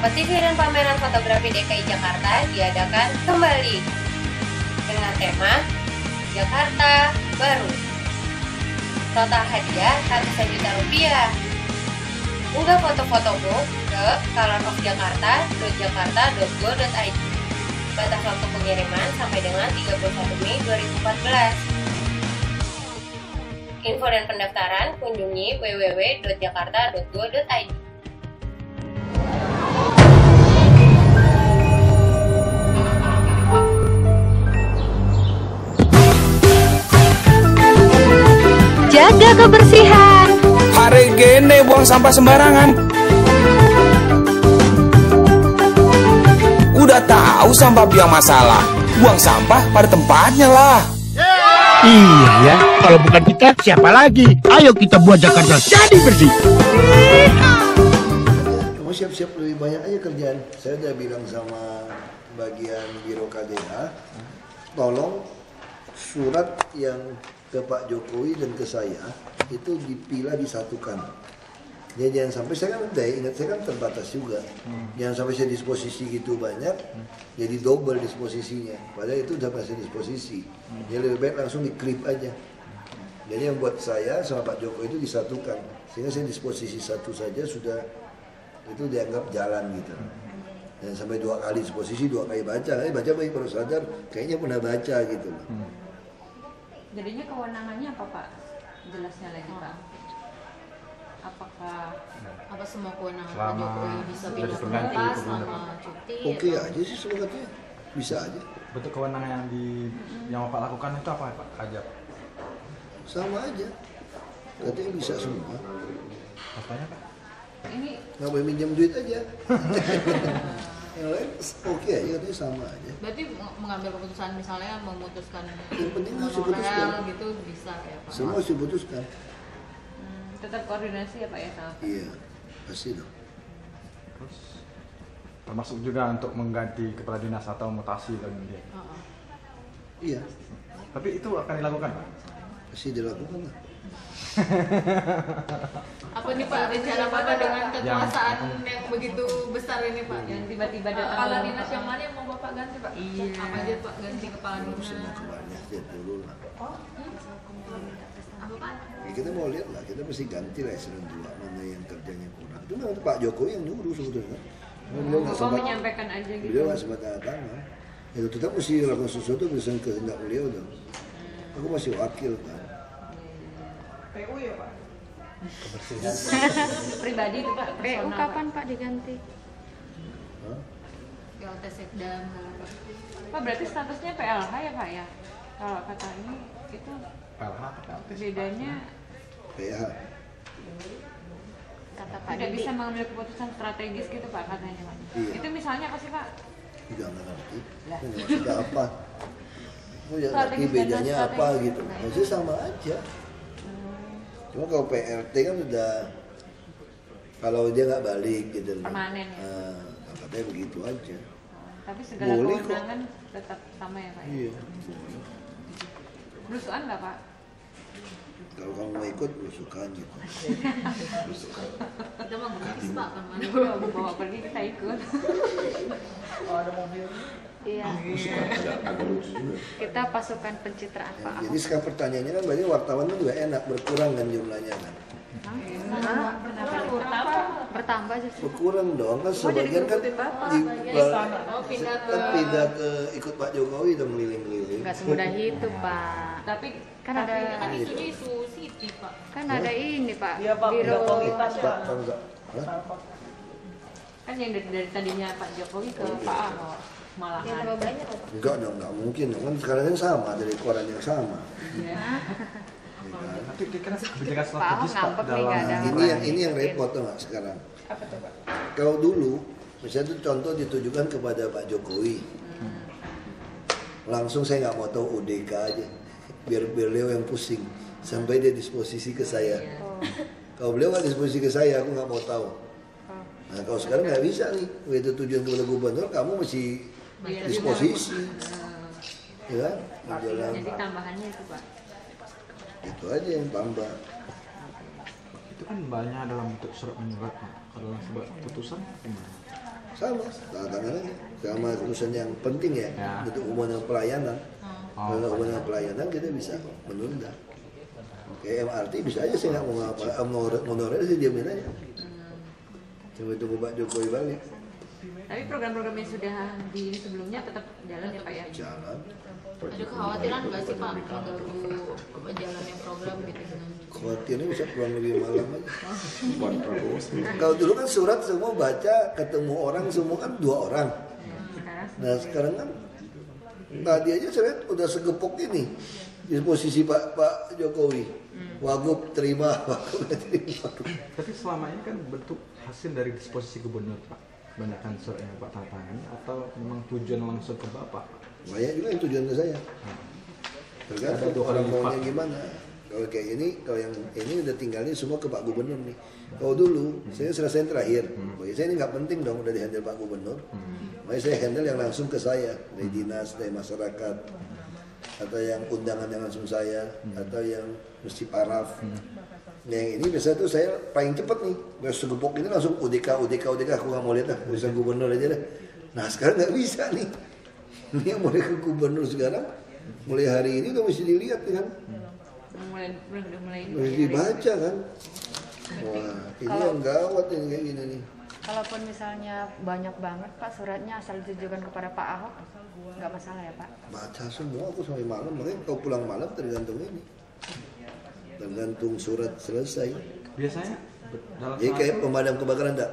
Kompetisi dan pameran fotografi DKI Jakarta diadakan kembali dengan tema Jakarta Baru. Total hadiah ratusan juta rupiah. Unggah foto-fotomu ke colorofjakarta.jakarta.go.id. Batas waktu pengiriman sampai dengan 31 Mei 2014. Info dan pendaftaran kunjungi www.jakarta.go.id. Jaga kebersihan. Hari gini buang sampah sembarangan. Udah tahu sampah biang masalah, buang sampah pada tempatnya lah. Iya ya, kalau bukan kita siapa lagi? Ayo kita buat Jakarta jadi bersih. Kamu siap-siap lebih banyak aja kerjaan. Saya udah bilang sama bagian Biro KDA, tolong surat yang ke Pak Jokowi dan ke saya itu dipilah disatukan. Ya jangan sampai, saya kan udah ingat, saya kan terbatas juga. Jangan sampai saya disposisi gitu banyak, jadi double disposisinya. Padahal itu udah pasti disposisi. Jadi lebih baik langsung diklip aja. Jadi yang buat saya sama Pak Jokowi itu disatukan. Sehingga saya disposisi satu saja sudah itu dianggap jalan gitu. Dan sampai 2 kali disposisi, 2 kali baca. Baca baik baru sadar, kayaknya pernah baca gitu. Jadinya kewenangannya apa Pak? Jelasnya lagi Pak. Apakah semua kewenangan Pak Jokowi bisa pindah tempat selama cuti? Oke aja sih sebenarnya, bisa aja. Bentuk kewenangan yang Bapak lakukan itu apa Pak? Aja. Sama aja. Katanya bisa semua. Apanya Pak? Ini Nggak boleh minjem duit aja. Yang lain oke aja, katanya sama aja. berarti mengambil keputusan misalnya memutuskan Yang penting harus diputuskan. gitu bisa ya Pak? Semua harus diputuskan. Tetap koordinasi ya Pak ya sama? Iya, pasti dong. Terus termasuk juga untuk mengganti kepala dinas atau mutasi dan dia. Iya, Tapi itu akan dilakukan Pak? pasti dilakukan lah. Apa nih Pak rencana Bapak dengan kekuasaan yang begitu besar ini Pak? Yang tiba-tiba ada kepala dinas yang mana yang mau Bapak ganti Pak? Iya. Apa aja Pak ganti kepala dinas? Semua kebanyak lihat dulu lah. Apa Pak? Ya, kita mau lihat lah, kita mesti ganti lah eselon 2 mana yang kerjanya kurang. Itu memang Pak Jokowi yang nyuruh sebetulnya. Beliau nggak Bapak sempat, menyampaikan aja gitu. beliau nggak sempat tanda tangan. Itu tetap mesti lakukan sesuatu berdasarkan kehendak beliau dong. Aku masih wakil kan. PU ya Pak? Pribadi itu Pak. PU kapan Pak diganti? Hah? PLT Sekdam. Pak berarti statusnya PLH ya Pak ya? Kalau kata ini itu PLH atau PLT? bedanya PH. kata Pak tidak bisa mengambil keputusan strategis gitu Pak katanya Pak. Iya. Itu misalnya apa sih Pak? Tidak ngerti. Ini maksudnya apa? Aku ya ngerti Strategis dan bedanya non-strategis. apa gitu. Maksudnya sama aja. Cuma kalau PRT kan udah, kalau dia nggak balik gitu loh. Permanen ya? Katanya begitu aja. Tapi segala Boleh kok. kewenangan tetap sama ya Pak ya? Iya. Berusuhan nggak Pak? Kalau kamu mau ikut, berusukan gitu. Kita mau gratis Pak kan mana? Kalau bawa pergi kita ikut. Iya. Kita pasukan pencitraan Pak Ya, jadi sekarang pertanyaannya kan berarti wartawan kan juga enak, berkurang kan jumlahnya kan. Bertambah justru. Berkurang dong, kan sebagian kan pindah ke ikut Pak Jokowi udah meliling-liling. Nggak semudah itu Pak. Tapi Kan ada kan isunya isu Siti Pak. kan ada ini Pak. Iya Pak, Biro kualitas ya. Pak, enggak. Hah? kan yang dari tadinya Pak Jokowi ke Pak Ahok malahan. Enggak dong, enggak mungkin. Kan sekarang kan sama, dari koran yang sama. Nanti dikira kebijakan Pak Ahok strategis Pak ngambek nih nggak ada. dalam Ini yang repot tuh nggak sekarang. Kalau dulu, misalnya itu contoh ditujukan kepada Pak Jokowi, langsung saya nggak mau tahu UDK aja, biar beliau yang pusing sampai dia disposisi ke saya. Kalau beliau nggak disposisi ke saya, aku nggak mau tahu. Nah kalau sekarang nggak bisa nih, begitu tujuan kepada gubernur, kamu mesti disposisi, ya, menjelang. Jadi tambahannya itu Pak. Itu aja yang tambah. itu kan banyak dalam bentuk surat menyurat Pak. Kalau dalam sebuah putusan gimana? sama, tanda tangan aja. Sama urusan yang penting ya. Untuk hubungan pelayanan. Kalau hubungan pelayanan kita bisa menunda. Kayak MRT bisa aja saya nggak mau ngapa, honorer sih diamin aja. Coba tunggu Pak Jokowi balik. Tapi program-program yang sudah di sebelumnya tetap jalan ya Pak ya? Jalan. Ada kekhawatiran nggak sih Pak mengganggu jalannya program gitu dengan Khawatirnya bisa pulang lebih malam aja. Kalau dulu kan surat semua baca, ketemu orang semua kan 2 orang. Nah sekarang kan tadi aja saya lihat udah segepok ini di posisi Pak Jokowi. Wagub terima, Wagub terima. Tapi selama ini kan bentuk hasil dari disposisi gubernur Pak. Banyakkan surat yang Pak tangani atau memang tujuan langsung ke Bapak? Banyak juga yang tujuan ke saya. Tergantung orang maunya gimana. Kalau kayak ini, kalau yang ini udah tinggalnya semua ke Pak Gubernur nih. Kalau dulu saya selesai terakhir, saya ini nggak penting dong udah dihandle Pak Gubernur. Makanya saya handle yang langsung ke saya dari dinas, dari masyarakat, atau yang undangan yang langsung saya, atau yang mesti paraf. Yang ini biasa tuh saya paling cepet nih, nggak segepok ini langsung UDK, aku nggak mau lihat lah, urusan gubernur aja deh. Nah sekarang nggak bisa nih, ini yang mulai ke gubernur sekarang, mulai hari ini udah mesti dilihat kan, mulai dibaca kan. Wah ini yang gawat ini kayak gini nih. Kalaupun misalnya banyak banget Pak suratnya asal ditujukan kepada Pak Ahok, nggak masalah ya Pak? Baca semua aku sampai malam, makanya kalau pulang malam tergantung ini. Tergantung surat selesai. Biasanya dalam jadi kayak pemadam kebakaran ada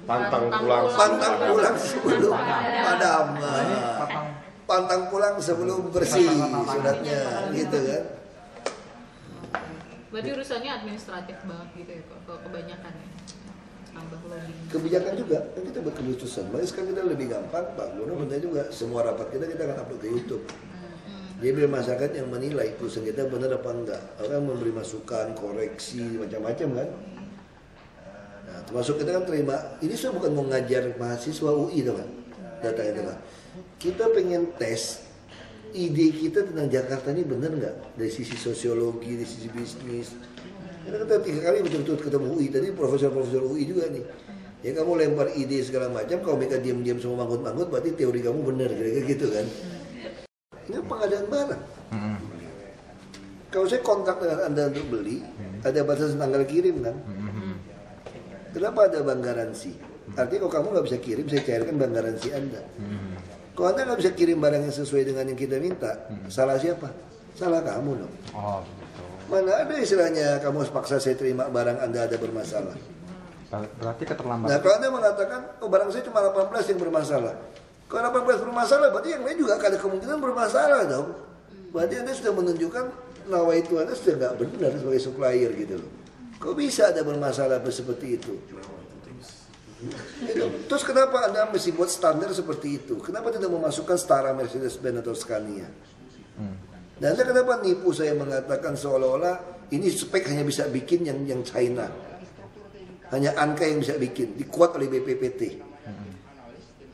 pantang pulang sebelum padam. Pantang pulang sebelum bersih suratnya gitu kan. Berarti urusannya administratif banget gitu ya kalau kebanyakan ya. Tambah loading. Kebijakan juga kan kita buat keputusan. Makanya sekarang kita lebih gampang Pak Gubernur benar juga semua rapat kita akan upload ke YouTube. Dia biar masyarakat yang menilai perusahaan kita benar apa enggak. Orang memberi masukan, koreksi, macam-macam kan. Nah, termasuk kita kan terima, ini sudah bukan mau ngajar mahasiswa UI kan. Data itu kan. Kita pengen tes ide kita tentang Jakarta ini benar enggak? Dari sisi sosiologi, dari sisi bisnis. Kita 3 kali betul-betul ketemu UI, tadi profesor-profesor UI juga nih. Ya kamu lempar ide segala macam, kalau mereka diam-diam semua manggut-manggut, berarti teori kamu benar, kira-kira gitu kan. Ini pengadaan barang. Kalau saya kontak dengan Anda untuk beli, ada batasan tanggal kirim kan? Kenapa ada bank garansi? Artinya kalau kamu nggak bisa kirim, saya cairkan bank garansi Anda. Kalau Anda nggak bisa kirim barang yang sesuai dengan yang kita minta, salah siapa? Salah kamu dong. Oh, betul. Mana ada istilahnya kamu paksa saya terima barang Anda ada bermasalah. Berarti keterlambatan. Nah kalau Anda mengatakan, oh barang saya cuma 18 yang bermasalah. Kalau 18 bermasalah, berarti yang lain juga ada kemungkinan bermasalah dong. Berarti Anda sudah menunjukkan nawaitu Anda sudah nggak benar sebagai supplier gitu loh. Kok bisa ada bermasalah seperti itu? Terus kenapa Anda mesti buat standar seperti itu? Kenapa tidak memasukkan setara Mercedes-Benz atau Scania? Dan Anda kenapa nipu saya mengatakan seolah-olah ini spek hanya bisa bikin yang China. Hanya Anka yang bisa bikin, dikuat oleh BPPT.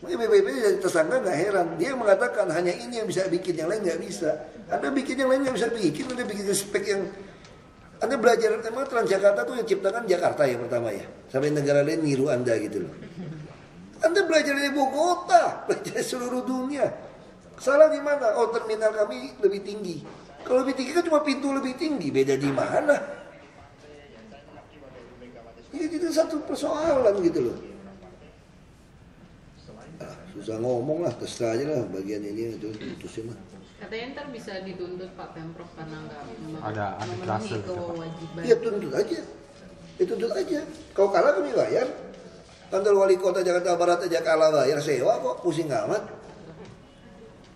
Makanya BPPT jadi tersangka nggak heran. Dia mengatakan hanya ini yang bisa bikin, yang lain nggak bisa. Anda bikin yang lain nggak bisa bikin, Anda bikin spek yang... Anda belajar, emang Transjakarta tuh yang ciptakan Jakarta ya pertama ya. Sampai negara lain niru Anda gitu loh. Anda belajar dari ibu kota, belajar dari seluruh dunia. Salah di mana? Oh terminal kami lebih tinggi. Kalau lebih tinggi kan cuma pintu lebih tinggi, beda di mana? Ya itu satu persoalan gitu loh. Susah ngomong lah, terserah aja lah bagian ini itu putusin lah. Katanya ntar bisa dituntut Pak Pemprov karena nggak memenuhi kewajiban. Iya tuntut aja, tuntut aja. Kalau kalah kami bayar. Kantor wali kota Jakarta Barat aja kalah bayar sewa kok, pusing amat.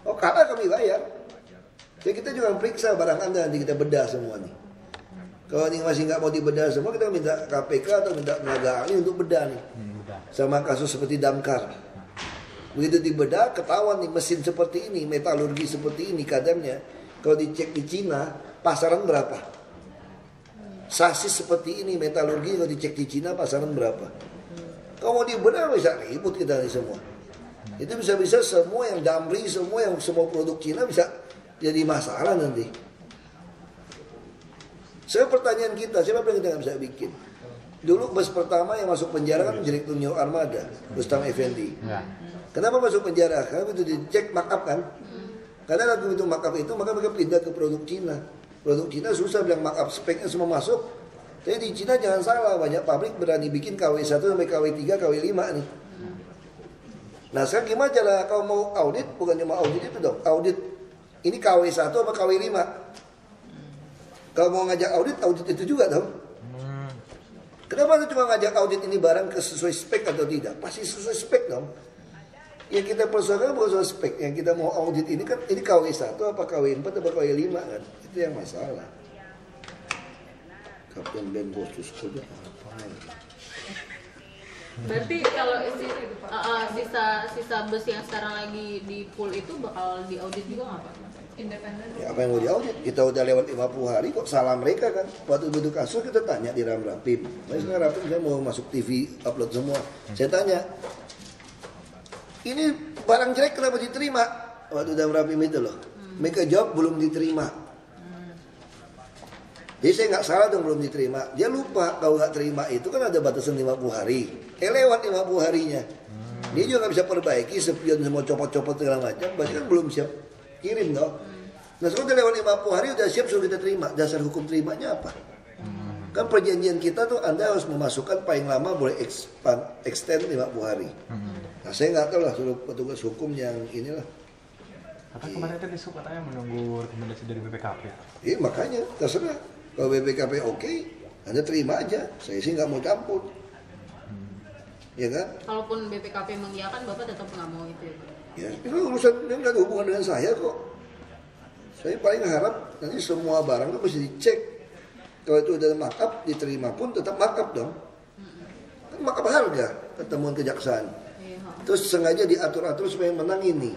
Oh kalah kami bayar. Jadi kita juga periksa barang Anda nanti kita bedah semua nih. Kalau ini masih nggak mau dibedah semua, kita minta KPK atau minta tenaga ahli untuk bedah nih. Sama kasus seperti Damkar. Begitu dibedah, ketahuan nih mesin seperti ini, metalurgi seperti ini kadarnya. Kalau dicek di Cina, pasaran berapa? Sasis seperti ini, metalurgi kalau dicek di Cina, pasaran berapa? Kalau mau dibedah bisa ribut kita nih semua. Itu bisa-bisa semua yang Damri, semua produk Cina bisa jadi masalah nanti. Saya pertanyaan kita, siapa yang kita nggak bisa bikin? Dulu bus pertama yang masuk penjara kan Direktur New Armada, Rustam Effendi. Kenapa masuk penjara? Karena itu dicek markup kan. Karena lagu itu markup itu, maka mereka pindah ke produk Cina. Produk Cina susah bilang markup, speknya semua masuk. Tapi di Cina jangan salah, banyak pabrik berani bikin KW1 sampai KW3, KW5 nih. Nah sekarang gimana cara kau mau audit, bukan cuma audit itu dong, audit ini KW1 apa KW5. Kalau mau ngajak audit itu juga dong. Kenapa lu cuma ngajak audit ini barang ke sesuai spek atau tidak? Pasti sesuai spek dong. Yang kita persoalkan bukan soal spek, yang kita mau audit ini kan ini KW1 apa KW4 apa KW5 kan. Itu yang masalah. Kapten Ben Bostus saja apa? Berarti kalau sisa bus yang sekarang lagi di pool itu bakal diaudit juga nggak Pak? Independen? Ya apa yang mau diaudit? Kita udah lewat 50 hari kok salah mereka kan. Waktu duduk kasus kita tanya di Rapim. Nah sekarang Rapim saya mau masuk TV upload semua. Saya tanya, ini barang jelek kenapa diterima? Waktu dalam Rapim itu loh. Mereka jawab belum diterima. Jadi saya nggak salah dong belum diterima. Dia lupa kalau nggak terima itu kan ada batasan 50 hari. Lewat 50 harinya. Dia juga nggak bisa perbaiki, spion semua copot-copot segala macam. Berarti kan belum siap kirim dong. Nah sekarang udah lewat 50 hari udah siap suruh kita terima. Dasar hukum terimanya apa? Kan perjanjian kita tuh Anda harus memasukkan paling lama boleh extend 50 hari. Nah saya nggak tahu lah suruh petugas hukum yang inilah. Kata kemarin tadi suka katanya menunggu rekomendasi dari BPKP. Iya makanya terserah. Kalau BPKP oke, Anda terima aja. Saya sih nggak mau campur. Ya kan? Kalaupun BPKP mengiyakan, Bapak tetap nggak mau itu ya? Ya, itu urusan yang nggak ada hubungan dengan saya kok. Saya paling harap nanti semua barang itu mesti dicek. Kalau itu udah markup, diterima pun tetap markup dong. Kan markup harga, ketemuan kejaksaan. Terus sengaja diatur-atur supaya menang ini.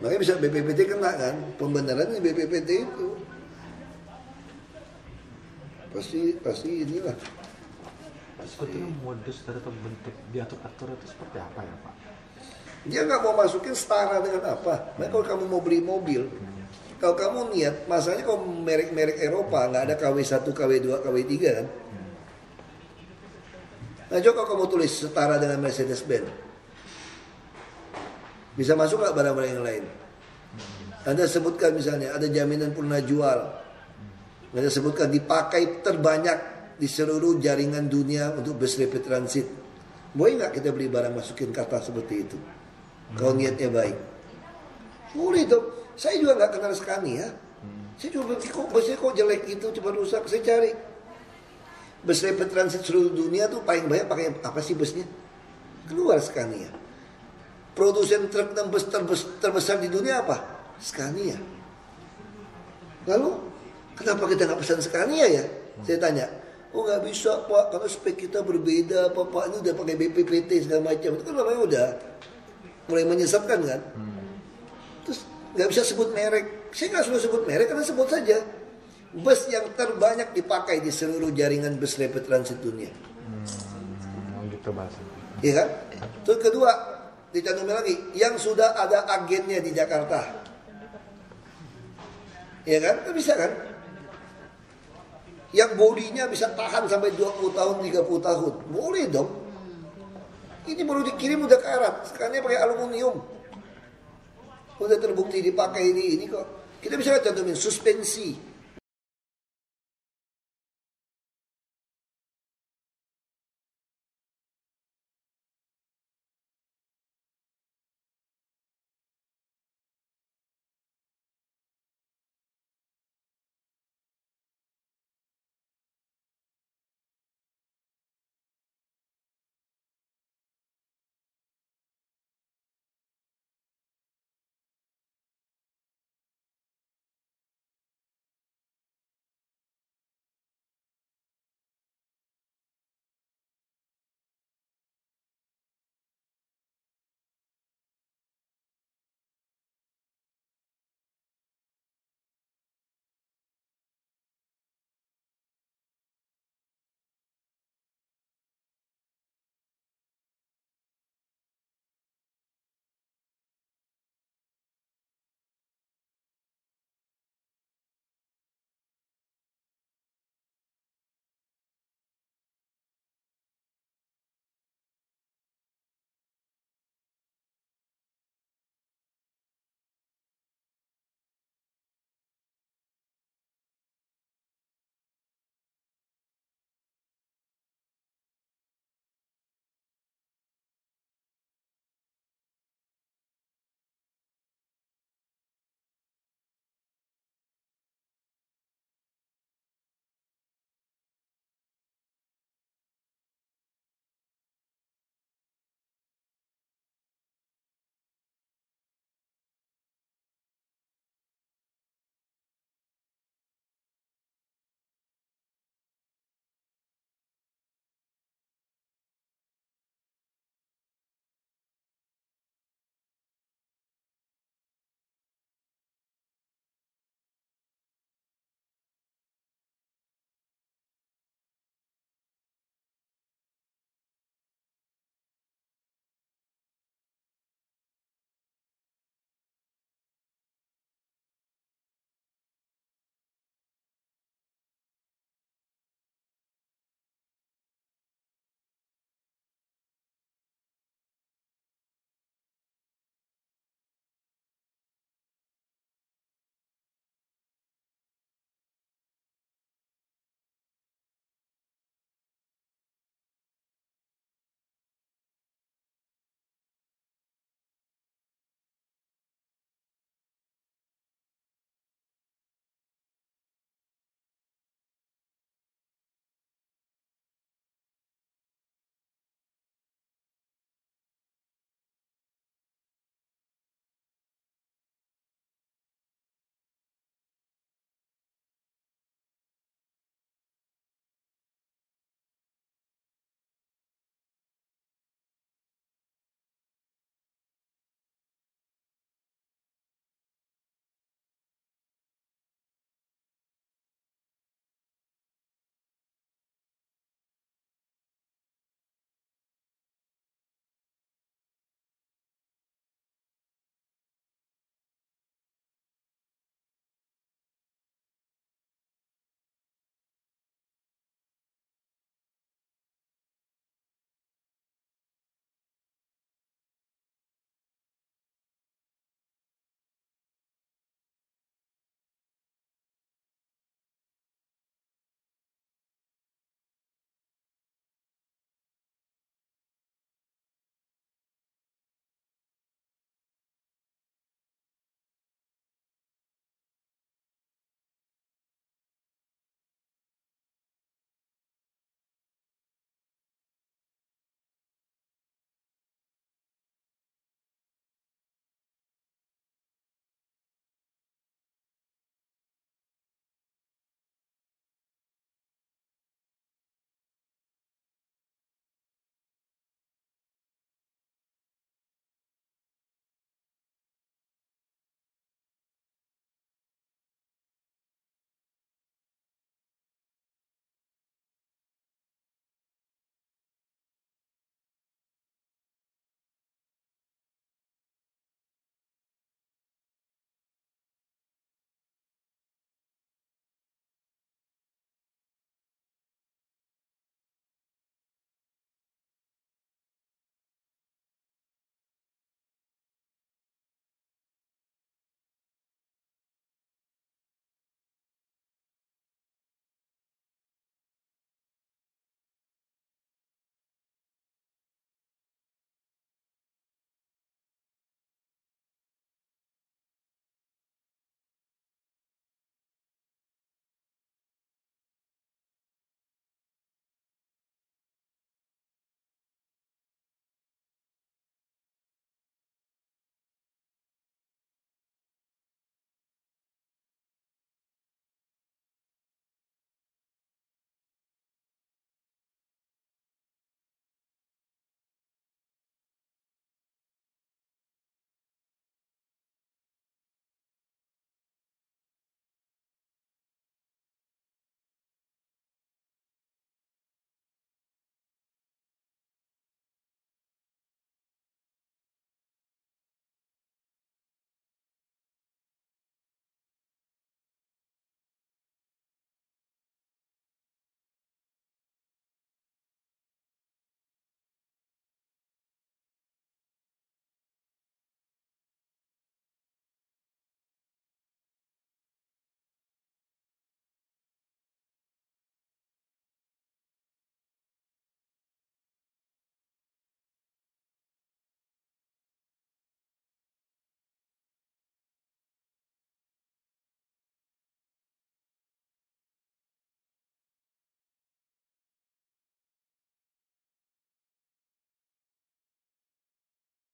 Makanya bisa BPPT kena kan? Pembenaran di BPPT itu. Pasti inilah. Sebetulnya modus atau bentuk diatur-atur itu seperti apa ya Pak? Dia nggak mau masukin setara dengan apa. Nah, kalau kamu mau beli mobil, kalau kamu niat, masalahnya kalau merek-merek Eropa nggak ada KW1, KW2, KW3 kan. Nah coba kalau kamu tulis setara dengan Mercedes-Benz, bisa masuk nggak barang-barang yang lain? Anda sebutkan misalnya ada jaminan purna jual. Anda sebutkan dipakai terbanyak di seluruh jaringan dunia untuk bus rapid transit. Boleh nggak kita beli barang masukin kata seperti itu? Kalau niatnya baik. Boleh dong. Saya juga nggak kenal Scania. Saya cuma berpikir kok busnya kok jelek gitu, cepat rusak. Saya cari. Bus rapid transit seluruh dunia tuh paling banyak pakai apa sih busnya? Keluar Scania. Produsen truk dan bus terbesar di dunia apa? Scania. Lalu kenapa kita nggak pesan Scania ya? Saya tanya. Oh nggak bisa Pak, karena spek kita berbeda. Pak ini udah pakai BPPT segala macam. Itu kan namanya udah mulai menyesatkan kan. Terus nggak bisa sebut merek. Saya nggak suka sebut merek karena sebut saja bus yang terbanyak dipakai di seluruh jaringan bus rapid transit dunia. Gitu bahasa. Iya kan? Terus kedua dicantumin lagi yang sudah ada agennya di Jakarta. Iya kan? Nggak bisa kan? Yang bodinya bisa tahan sampai 20 tahun, 30 tahun. Boleh dong. Ini baru dikirim udah karat. Sekarang pakai aluminium. Udah terbukti dipakai ini kok. Kita bisa cantumin suspensi.